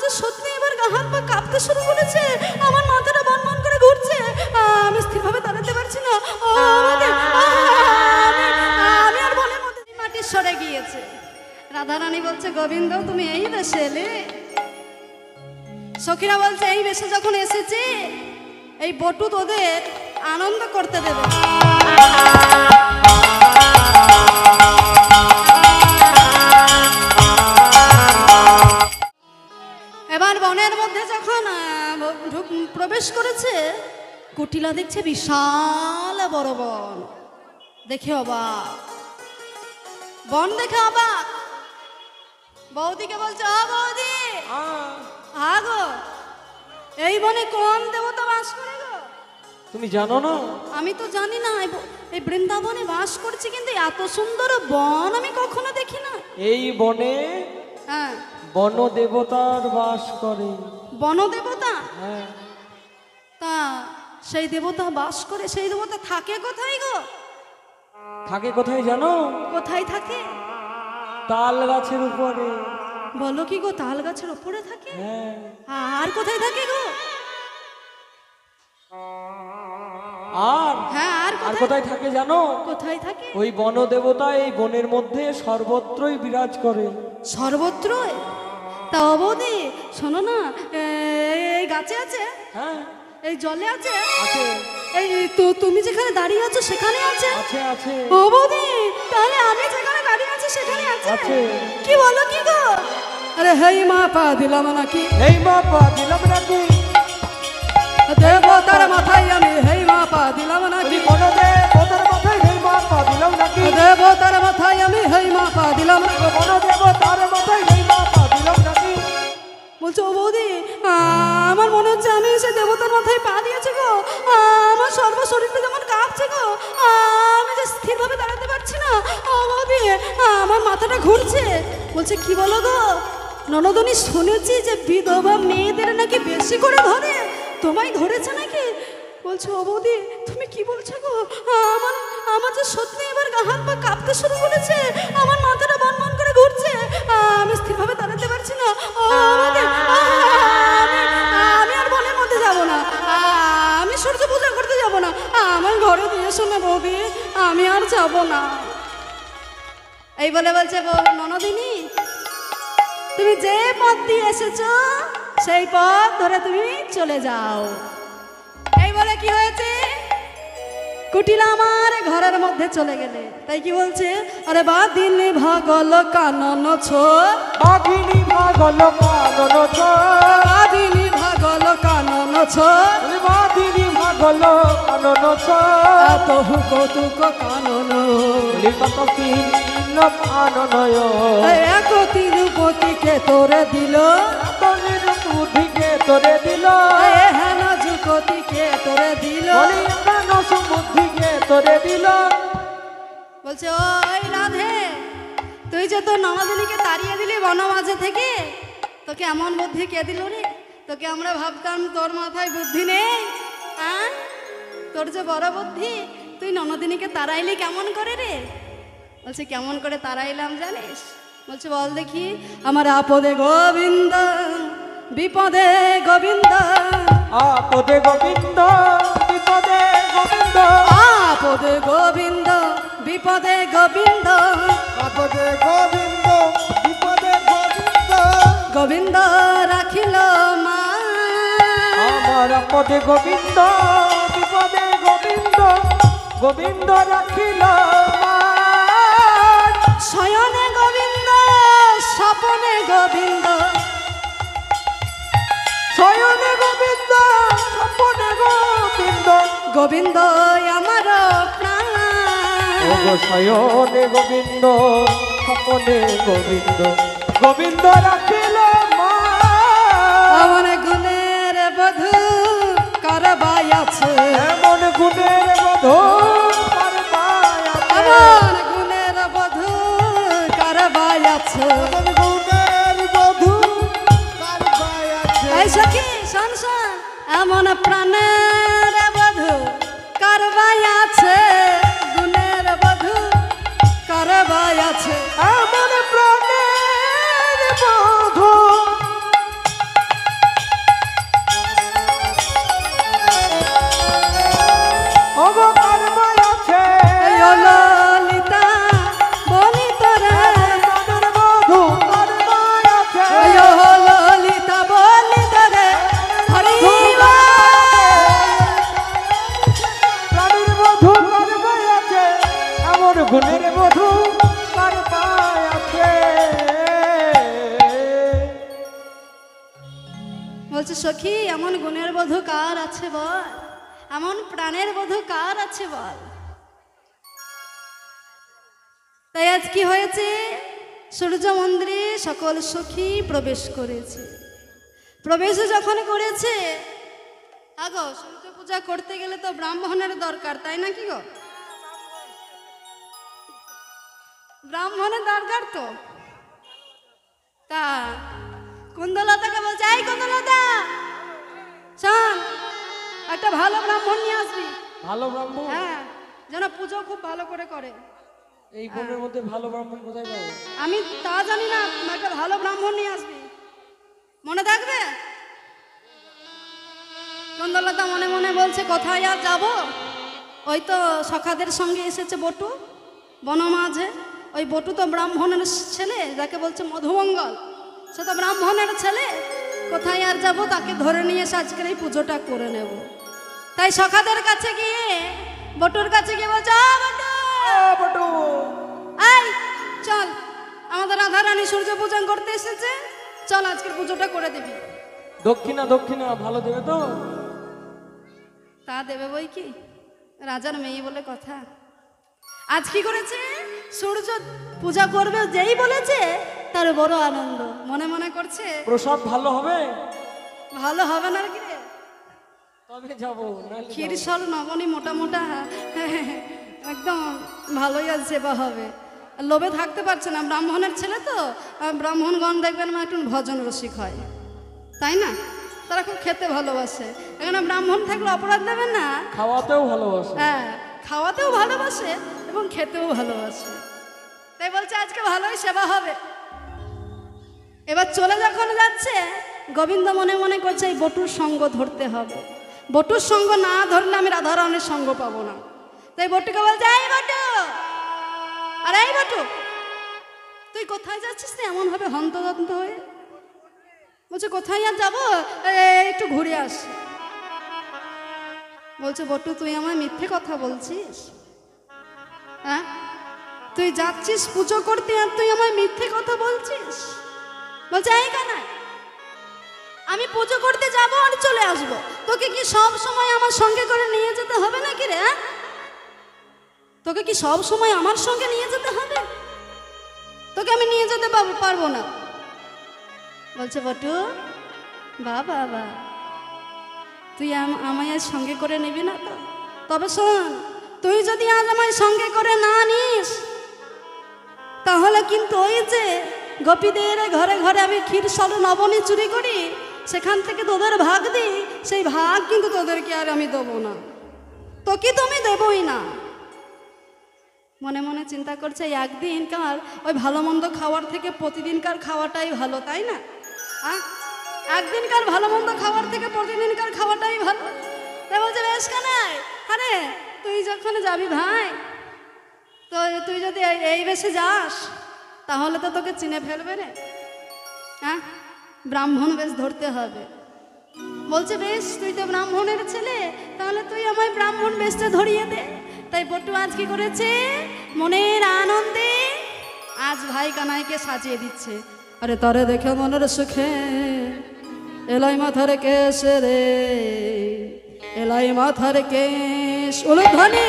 যে সত্যি এবার গা হাত পা কাঁপতে শুরু করেছে, আমার মাথাটা বনবন করে ঘুরছে, আমি স্থিরভাবে দাঁড়াতে পারছি না। আমি আর বনের মধ্যে মাটি সরে গিয়েছে। রাধারানী বলছে, গোবিন্দ তুমি এই দেশে এলে? সখীরা বলছে, এই বেশে যখন এসেছে এই বটু তোদের আনন্দ করতে দেবে। এবার বনের মধ্যে যখন প্রবেশ করেছে, কুটিলা দেখছে বিশাল বড় বন। দেখে অবাক, বন দেখে অবাক। বৌদিকে বলছে, ও বৌদি, আগো এই বনে কোন দেবতা বাস করে গো? তুমি জানো না? আমি তো জানি না, এই বৃন্দাবনে বাস করছি, কিন্তু এত সুন্দর বন আমি কখনো দেখি না। এই বনে হ্যাঁ, বন দেবতার বাস করে। বন দেবতা? হ্যাঁ। তা সেই দেবতা বাস করে, সেই দেবতা থাকে কোথায় গো? থাকে কোথায় জানো? কোথায় থাকে? তাল গাছের উপরে। বলো কি গো, তাল গাছের উপরে থাকে? হ্যাঁ। আর কোথায় থাকে গো? আর হ্যাঁ, আর কোথায় থাকে জানো? কোথায় থাকে? ওই বন দেবতা এই বনের মধ্যে সর্বত্রই বিরাজ করে। সর্বত্রই? তা অবধি শোনো না, এই গাছে আছে? হ্যাঁ। এই জলে আছে? আছে। এই তো তুমি যেখানে দাঁড়িয়ে আছো সেখানে আছে? আছে আছে। ও বৌদি, তাহলে আমি যেখানে দাঁড়িয়ে আছি সেখানে আছে? আছে। কি বলো কি গো? আরে হেই মা পা দিলাম নাকি? এই মা পা দিলাম নাকি? দেবতার মাথায় আমি হেই মা পা দিলাম নাকি? বন দেবতার মাথায় হেই মা পা দিলাম নাকি? দেবতার মাথায় আমি হেই মা পা দিলাম নাকি? বন দেবতার মাথায় হেই মা পা দিলাম নাকি? বলছো, ও বৌদি, আমার মনে হচ্ছে আমি সে দেবতার মাথায় পা দিয়েছি গো। আমার সর্বশরীরটা যেমন কাঁপছে গো, আমি যে স্থিরভাবে দাঁড়াতে পারছি না। ও বৌদি, আমার মাথাটা ঘুরছে। বলছে, কি বলো গো ননদনী, শুনেছি যে বিধবা মেয়েদের নাকি বেশি করে ধরে, তোমায় ধরেছে নাকি? বলছো, ও বৌদি তুমি কি বলছো গো? আমার যে সত্যি এবার গা হাত পা কাঁপতে শুরু করেছে, আমার মাথাটা বনবন করে ঘুরছে, আমি স্থিরভাবে দাঁড়াতে পারছি না। আমি আর বনের মধ্যে যাব না, আমি সূর্য পূজা করতে যাব না, আমার ঘরে দিয়ে শোনা বৌদি, আমি আর যাব না। এই বলে বলছে, ননদিনী তুমি যে পথ দিয়ে এসেছো সেই পথ ধরে তুমি চলে যাও। এই বলে কি হয়েছে, কুটিলা আমার ঘরের মধ্যে চলে গেলে। তাই কি বলছে, আরে বাদিনী ভাগল কানন ছো, বাঘিনী ভাগল কানন ছো, বাদিনী ভাগল কানন ছো, বাঘিনী ভাগল কানন ছো, তহু কৌতুক কানন কত কীর্ণ কাননয়, এক তিরুপতিকে তোরে দিল, তনির বুদ্ধিকে তোরে দিল, হেন যুগতিকে তোরে দিল, বুদ্ধিকে তোরে দিল। বলছে, ওই রাধে, তুই যে তোর ননদিনীকে তাড়িয়ে দিলি বন মাঝে থেকে, তোকে এমন বুদ্ধি কে দিল রে? তোকে আমরা ভাবতাম তোর মাথায় বুদ্ধি নেই, হ্যাঁ? তোর যে বড় বুদ্ধি, তুই ননদিনীকে তাড়াইলি কেমন করে রে? বলছে, কেমন করে তাড়াইলাম জানিস? বলছে, বল দেখি। আমার আপদে গোবিন্দ, বিপদে গোবিন্দ, আপদে গোবিন্দ, বিপদে গোবিন্দ, আপদে গোবিন্দ, বিপদে গোবিন্দ, আপদে গোবিন্দ, বিপদে গোবিন্দ, গোবিন্দ রাখিল মা। আমার আপদে গোবিন্দ, বিপদে গোবিন্দ, গোবিন্দ রাখিল মা। শয়নে গোবিন্দ, স্বপনে গোবিন্দ, শয়নে গোবিন্দ, স্বপনে গোবিন্দ, গোবিন্দ আমার প্রাণ। ও গো শয়নে গোবিন্দ, স্বপনে গোবিন্দ, গোবিন্দ রাখিল মা। আমার গুণের বধূ কারবাই আছে, এমন গুণের বধূ কারবাই আছে, আমার গুণের বধূ কারবাই আছে, এমন গুণের বধূ কারবাই আছে। এই সখী শোন শোন, এমন প্রাণের বধূ কারবাই আছে, গুণের বধূ কারবাই আছে, এমন প্রাণের বধূ বলছে সখী এমন গুণের বধূ কার আছে বল, এমন প্রাণের বধূ কার আছে বল। তাই আজ কি হয়েছে, সূর্য মন্দিরে সকল সখী প্রবেশ করেছে। প্রবেশ যখন করেছে, আগো সূর্য পূজা করতে গেলে তো ব্রাহ্মণের দরকার, তাই না কি গো? ব্রাহ্মণের দরকার তো। তা কুন্দলতাকে বলছে, এই কুন্দলতা শোন, একটা ভালো ব্রাহ্মণ নিয়ে আসবি। ভালো ব্রাহ্মণ? হ্যাঁ, যেন পুজো খুব ভালো করে করে। এই বনের মধ্যে ভালো ব্রাহ্মণ কোথায় পাবো? আমি তা জানি না, একটা ভালো ব্রাহ্মণ নিয়ে আসবি, মনে থাকবে? কুন্দলতা মনে মনে বলছে, কোথায় আর যাব, ওই তো সখাদের সঙ্গে এসেছে বটু বনমাঝে। ওই বটু তো ব্রাহ্মণের ছেলে, যাকে বলছে মধুমঙ্গল, সে তো ব্রাহ্মণের ছেলে। কোথায় আর যাব, তাকে ধরে নিয়ে এসে আজকের এই পুজোটা করে নেব। তাই সখাদের কাছে গিয়ে, বটুর কাছে গিয়ে বলছে, বটু, এই চল, আমাদের রাধা রানী সূর্য পূজা করতে এসেছে, চল আজকের পুজোটা করে দিবি। দক্ষিণা দক্ষিণা ভালো দেবে তো? তা দেবে বই কি, রাজার মেয়ে বলে কথা। আজ কি করেছে, সূর্য পূজা করবে যেই বলেছে, তার বড় আনন্দ, মনে মনে করছে প্রসাদ ভালো হবে? ভালো হবে না কি রে, তবে যাবো, নাহলে ক্ষীর যাবো না। সল নবনী মোটা মোটা একদম ভালোই আজ সেবা হবে। লোভে থাকতে পারছে না, ব্রাহ্মণের ছেলে তো, ব্রাহ্মণগণ দেখবেন মা একটু ভজন রসিক হয়, তাই না? তারা খুব খেতে ভালোবাসে। এখানে ব্রাহ্মণ থাকলে অপরাধ দেবেন না, খাওয়াতেও ভালোবাসে। হ্যাঁ, খাওয়াতেও ভালোবাসে এবং খেতেও ভালোবাসে। তাই বলছে আজকে ভালোই সেবা হবে। এবার চলে যখন যাচ্ছে, গোবিন্দ মনে মনে করছে এই বটুর সঙ্গ ধরতে হবে, বটুর সঙ্গ না ধরলে আমি রাধারণের সঙ্গ পাবো না। তাই বটুকে বলছে, এই বটু, আর এই বটু, তুই কোথায় যাচ্ছিস রে এমন ভাবে হন্তদন্ত হয়ে? বলছে কোথায় আর যাবো, একটু ঘুরে আস। বলছে বটু, তুই আমায় মিথ্যে কথা বলছিস? হ্যাঁ, তুই যাচ্ছিস পুজো করতে আর তুই আমায় মিথ্যে কথা বলছিস? বলছে এই কানাই, আমি পুজো করতে যাব আর চলে আসব, তোকে কি সব সময় আমার সঙ্গে করে নিয়ে যেতে হবে নাকি রে? তোকে কি সব সময় আমার সঙ্গে নিয়ে যেতে হবে? তোকে আমি নিয়ে যেতে পারবো না। বলছে বটু, বাবা বা, তুই আমায় সঙ্গে করে নিবি না তো? তবে শোন, তুই যদি আজ আমায় সঙ্গে করে না নিস, তাহলে কিন্তু ওই যে গোপীদের ঘরে ঘরে আমি ক্ষীর সল নবনী চুরি করি, সেখান থেকে তোদের ভাগ দিই, সেই ভাগ কিন্তু তোদেরকে আর আমি দেবো না, তোকে তুমি দেবই না। মনে মনে চিন্তা করছে, একদিনকার ওই ভালো মন্দ খাওয়ার থেকে প্রতিদিনকার খাওয়াটাই ভালো, তাই না? একদিনকার ভালো মন্দ খাওয়ার থেকে প্রতিদিনকার খাওয়াটাই ভালো। তাই বলছে বেশ কানাই, আরে তুই যখন যাবি ভাই, তো তুই যদি এই বেশে যাস, তাহলে তো তোকে চিনে ফেলবে রে। হ্যাঁ, ব্রাহ্মণ বেশ ধরতে হবে। বলছে বেশ, তুই তো ব্রাহ্মণের ছেলে, তাহলে তুই আমায় ব্রাহ্মণ বেশটা ধরিয়ে দে। তাই বটু আজ কি করেছে, মনের আনন্দে আজ ভাই কানাইকে সাজিয়ে দিচ্ছে। আরে তরে দেখে মনের সুখে এলাই মাথার কেশ রে, এলাই মাথার কেশ, উলুধ্বনি।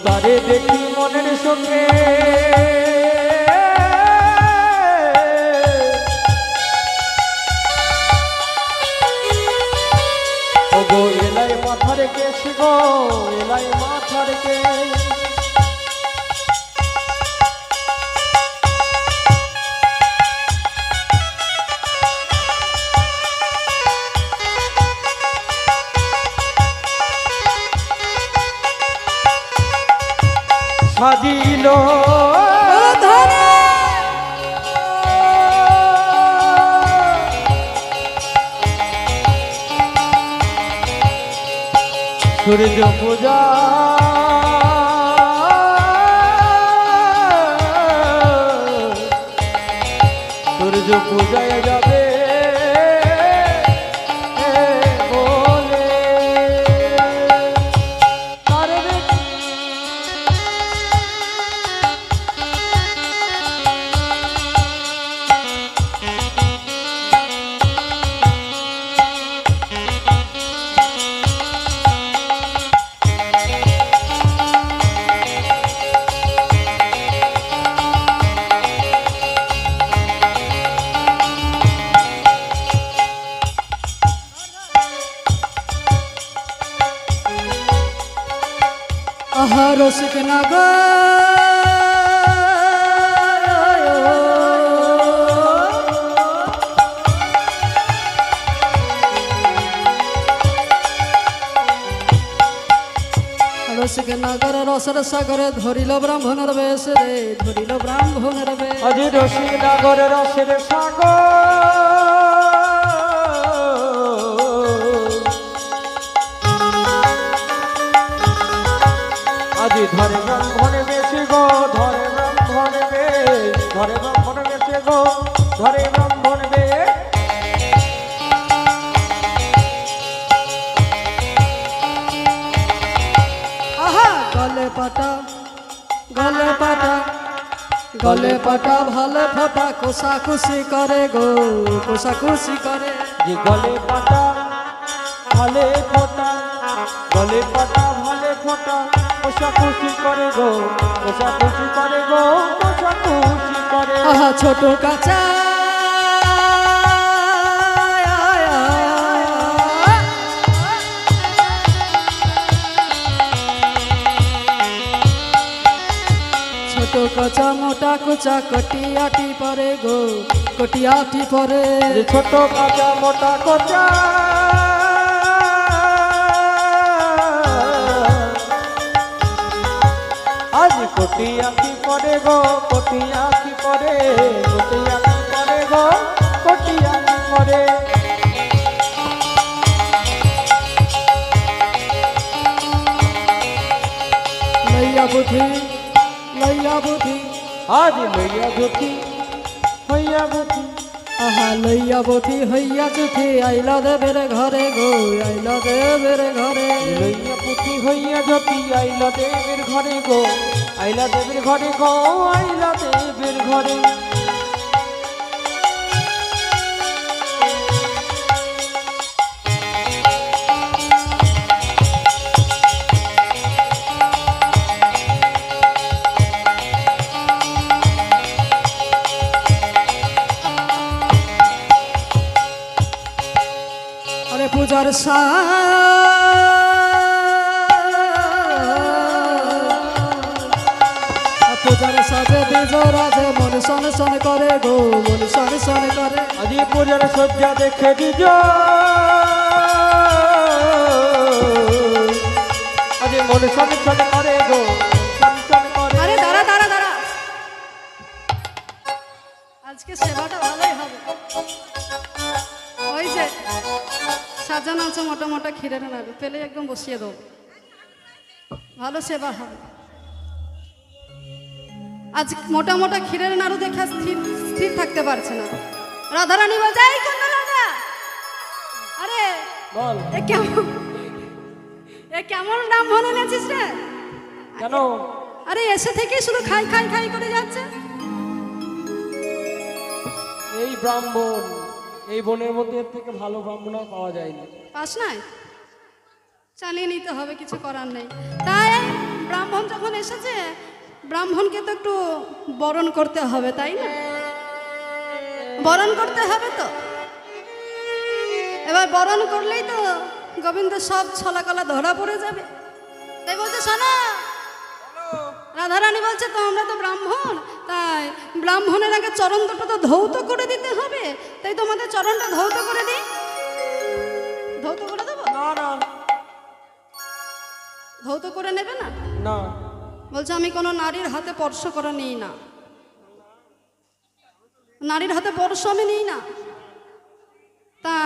তারে দেখি মনের সুখে গো, এলাই মাথার কেশ গো, এলাই মাথার কেশ। সাজিল সূর্য পূজা, সূর্য পূজায় যাবে বলে, তারে দেখি আহা রসিক নাগর রসিক নাগর রসর সাগরে ধরিল ব্রাহ্মণের বেশ রে ধরিল ব্রাহ্মণের বেশ আজি রসিক নাগর রসের সাগর আজি ধরে ব্রাহ্মণে বেশি গো ধরে ব্রাহ্মণে বেশ ধরে ব্রাহ্মণে বেশি গো ধরে ব্রাহ্মণে বেশ আহা গলে পাটা গলে পাটা গলে পাটা ভালে ফোটা কোষাকুষি করে গো কোষাকুষি করে যে গলে পাটা ভালে ফোটা গলে পাটা ভালে ফোটা কোষা খুশি করে গো কোষা খুশি করে গো কোষা খুশি করে আহা ছোট কাঁচা ছোট কাঁচা মোটা কুচা কটিয়াটি পরে গো কটিয়াটি পরে যে ছোট কাঁচা মোটা কোচা আজ কোটিয়া কি পরে গো কোটিয়া কি পরে কোটিয়া কি পরে গো কোটিয়া কি পরে লইয়া বুদ্ধি লইয়া বুদ্ধি আজ লইয়া ধুতি হইয়া বুদ্ধি আহা লইয়া বুদ্ধি হইয়া চুথি আইলা দেবের ঘরে গো আইলা দেবের ঘরে লইয়া পুঁথি হইয়া জ্যোতি আইলা দেবের ঘরে গো আইলা দেবের ঘরে গো আইলা দেবের ঘরে আরে পূজার পূজার সাজে বিজ রাজে মন সন সন করে গো মন সন সন করে আজি পূজার সজ্জা দেখে দিজ আজি মন সন সন করে গো সন সন করে আরে দাঁড়া দাঁড়া দাঁড়া আজকে সেবাটা ভালোই হবে ওই যে সাজানো আছে মোটা মোটা ক্ষীরের নাড়ু পেলে একদম বসিয়ে দেবো ভালো সেবা হবে আজ মোটা মোটা ক্ষীরের নাড়ু দেখে স্থির স্থির থাকতে পারছে না রাধারানী বলছে এই কন্যা রাধা আরে বল এ কেমন ব্রাহ্মণ এনেছিস রে কেন আরে এসে থেকে শুধু খাই খাই খাই করে যাচ্ছে এই ব্রাহ্মণ এই বনের মধ্যে এর থেকে ভালো ব্রাহ্মণ আর পাওয়া যায়নি পাস নাই চালিয়ে নিতে হবে কিছু করার নেই তাই ব্রাহ্মণ যখন এসেছে ব্রাহ্মণকে তো একটু বরণ করতে হবে তাই না বরণ করতে হবে তো এবার বরণ করলেই তো গোবিন্দ সব ছলাকলা ধরা পড়ে যাবে তাই বলছে শোনো রাধারানী বলছে তো আমরা তো ব্রাহ্মণ তাই ব্রাহ্মণের আগে চরণ দুটো তো ধৌত করে দিতে হবে তাই তোমাদের চরণটা ধৌত করে দিই ধৌত করে দেবো না না ধৌত করে নেবে না না বলছে আমি কোনো নারীর হাতে স্পর্শ করে নিই না নারীর হাতে স্পর্শ আমি নিই না তা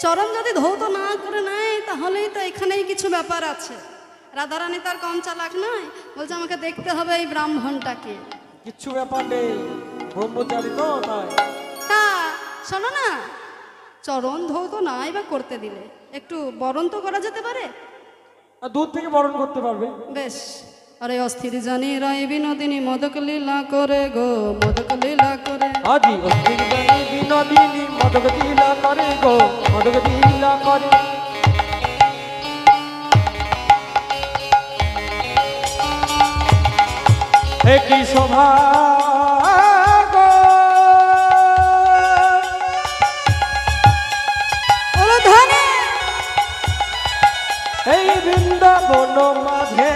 চরণ যদি ধৌত না করে নেয় তাহলেই তো এখানেই কিছু ব্যাপার আছে রাধারানী তার কম চালাক নয় বলছে আমাকে দেখতে হবে এই ব্রাহ্মণটাকে কিচ্ছু ব্যাপার নেই ব্রহ্মচারী তো তাই তা শোনো না চরণ ধৌত নাই বা করতে দিলে একটু বরণ তো করা যেতে পারে আর দূর থেকে বরণ করতে পারবে বেশ আরে অস্থির জানি রায় বিনোদিনী মদক লীলা করে গো মদক লীলা করে আজি অস্থির জানি বিনোদিনী মদক লীলা করে গো মদক লীলা করে হে কি শোভা গো ওলো ধনে এই বৃন্দাবন মাঝে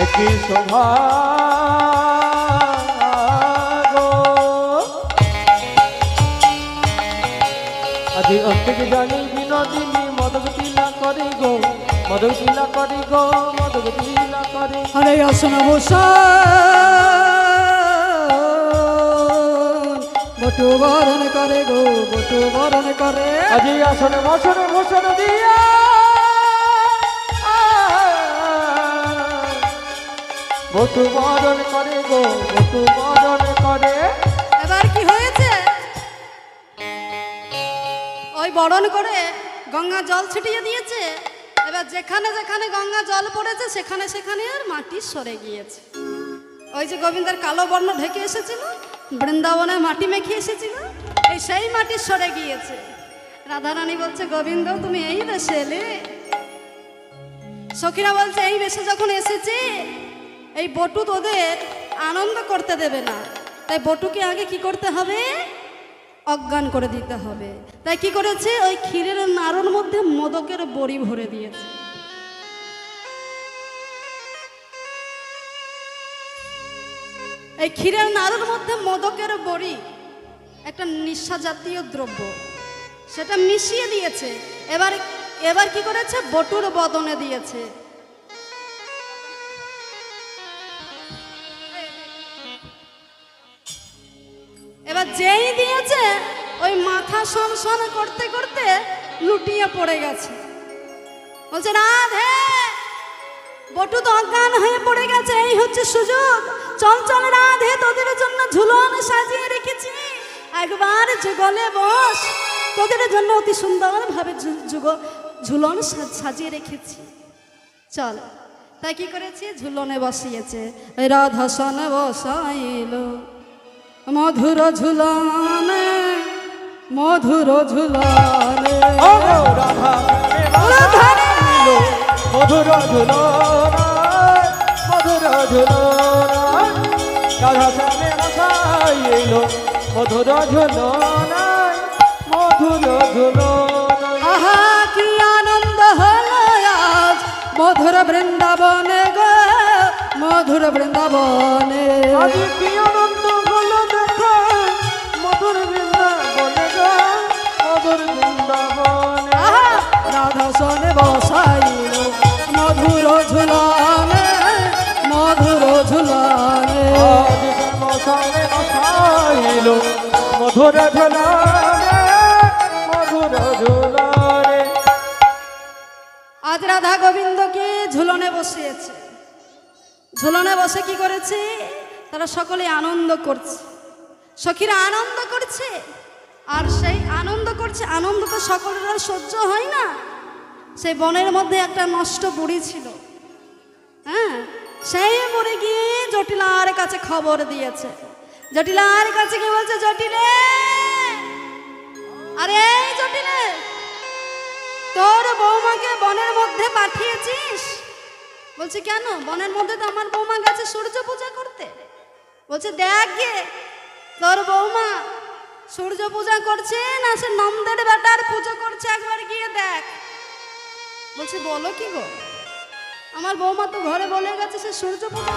একই শোভা গো। আজি অন্তিকে জানি বিনোদিনী মদক তিলা করে গো, মদক তিলা করে গো, মদক তিলা করে। আরে আসন বসন বটু বরণ করে গো, বটু বরণ করে। আজি আসনে বসনে বসন দিয়া বটু বরণ করে গো, বটু বরণ করে। এবার কি হয়েছে? ওই বরণ করে গঙ্গা জল ছিটিয়ে দিয়েছে। এবার যেখানে যেখানে গঙ্গা জল পড়েছে সেখানে সেখানে আর মাটি সরে গিয়েছে। ওই যে গোবিন্দের কালো বর্ণ ঢেকে এসেছিল, বৃন্দাবনে মাটি মেখে এসেছিল, এই সেই মাটি সরে গিয়েছে। রাধারানী বলছে, গোবিন্দ তুমি এই বেশে এলে? সখীরা বলছে, এই বেশে যখন এসেছে এই বটু তোদের আনন্দ করতে দেবে না, তাই বটুকে আগে কি করতে হবে? অজ্ঞান করে দিতে হবে। তাই কি করেছে? ওই ক্ষীরের নাড়ুর মধ্যে মোদকের বড়ি ভরে দিয়েছে। এই ক্ষীরের নাড়ুর মধ্যে মোদকের বড়ি একটা নিশা জাতীয় দ্রব্য, সেটা মিশিয়ে দিয়েছে। এবার এবার কি করেছে? বটুর বদনে দিয়েছে। এবার যেই দিয়েছে ওই মাথা সনসন করতে করতে লুটিয়ে পড়ে গেছে। বলছে, রাধে বটু তো অজ্ঞান হয়ে পড়ে গেছে, এই হচ্ছে সুযোগ। চল চল রাধে, তোদের জন্য ঝুলন সাজিয়ে রেখেছি, একবার যুগলে বস, তোদের জন্য অতি সুন্দর ভাবে ঝুলন সাজিয়ে রেখেছি, চল। তাই কি করেছে? ঝুলনে বসিয়েছে। রাধা সন বসাইল মধুর ঝুলনে, মধুর ঝুলনে। মধুর ঝুলন, মধুর ঝুলন, রাধা সামনে বসাইল মধুর ঝুলন, মধুর ঝুলন। আহা কি আনন্দ হলো আজ মধুর বৃন্দাবনে গো, মধুর বৃন্দাবনে। আজ কি আনন্দ হলো দেখো মধুর বৃন্দাবনে গো, মধুর বৃন্দাবনে। আহা রাধা সনে বসাইল মধুর ঝুলনে, মধুর ঝুলনে। আজ সামনে বসাইল মধুর ঝুলনে, মধুর ঝুলনে। আজ রাধা গোবিন্দকে ঝুলনে বসিয়েছে। ঝুলনে বসে কি করেছে? তারা সকলে আনন্দ করছে, সখীরা আনন্দ করছে। আর সেই আনন্দ করছে, আনন্দ তো সকলের আর সহ্য হয় না। সেই বনের মধ্যে একটা নষ্ট বুড়ি ছিল, হ্যাঁ, সেই বুড়ি গিয়ে জটিলার কাছে খবর দিয়েছে। জটিলার কাছে কি বলছে? জটিলে, আরে জটিলে, তোর বৌমাকে বনের মধ্যে পাঠিয়েছিস? বলছে, কেন? বনের মধ্যে তো আমার বৌমা গেছে সূর্য পূজা করতে। বলছে, দেখ গে তোর বৌমা সূর্য পূজা করছে না সে নন্দের বেটার পুজো করছে, একবার গিয়ে দেখ। বলছে, বলো কি গো? আমার বৌমা তো ঘরে বলে গেছে সে সূর্য পূজা।